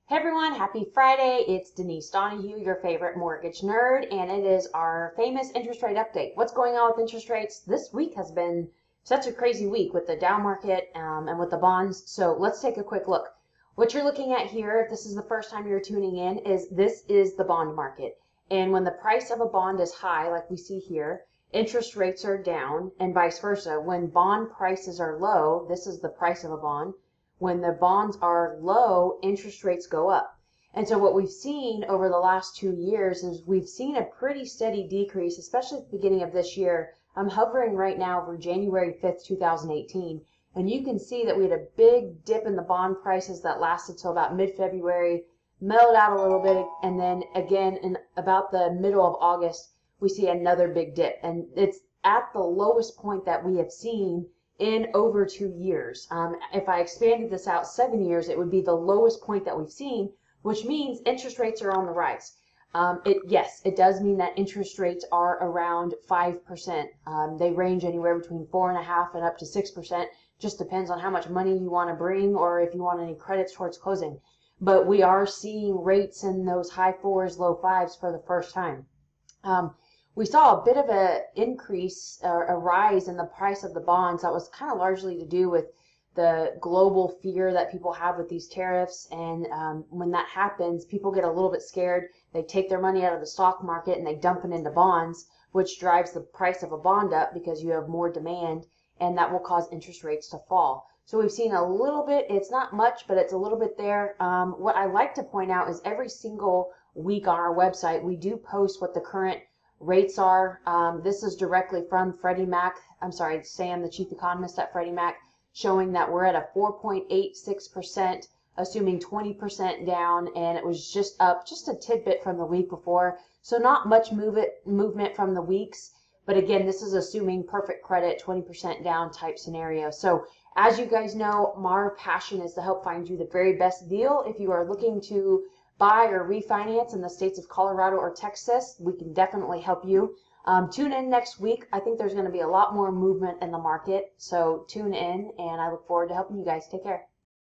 Hey everyone, happy Friday. It's Denise Donahue, your favorite mortgage nerd, and it is our famous interest rate update. What's going on with interest rates? This week has been such a crazy week with the Dow market and with the bonds. So let's take a quick look. What you're looking at here, if this is the first time you're tuning in, is this is the bond market. And when the price of a bond is high, like we see here, interest rates are down, and vice versa. When bond prices are low, this is the price of a bond. When the bonds are low, interest rates go up. And so what we've seen over the last 2 years is we've seen a pretty steady decrease, especially at the beginning of this year. I'm hovering right now over January 5th, 2018. And you can see that we had a big dip in the bond prices that lasted till about mid-February, mellowed out a little bit, and then again in about the middle of August, we see another big dip. And it's at the lowest point that we have seen in over 2 years. If I expanded this out 7 years, it would be the lowest point that we've seen, which means interest rates are on the rise. Yes, it does mean that interest rates are around 5%. They range anywhere between 4.5% and up to 6%. Just depends on how much money you want to bring or if you want any credits towards closing. But we are seeing rates in those high 4s, low 5s for the first time. We saw a bit of an increase or a rise in the price of the bonds. That was kind of largely to do with the global fear that people have with these tariffs. And when that happens, people get a little bit scared. They take their money out of the stock market and they dump it into bonds, which drives the price of a bond up because you have more demand, and that will cause interest rates to fall. So we've seen a little bit. It's not much, but it's a little bit there. What I like to point out is every single week on our website, we do post what the current rates are. This is directly from Freddie Mac. I'm sorry, Sam, the chief economist at Freddie Mac, showing that we're at a 4.86%, assuming 20% down, and it was just up just a tidbit from the week before. So not much movement from the weeks, but again, this is assuming perfect credit, 20% down type scenario. So as you guys know, our passion is to help find you the very best deal. If you are looking to buy or refinance in the states of Colorado or Texas, we can definitely help you. Tune in next week. I think there's going to be a lot more movement in the market, so tune in, and I look forward to helping you guys. Take care.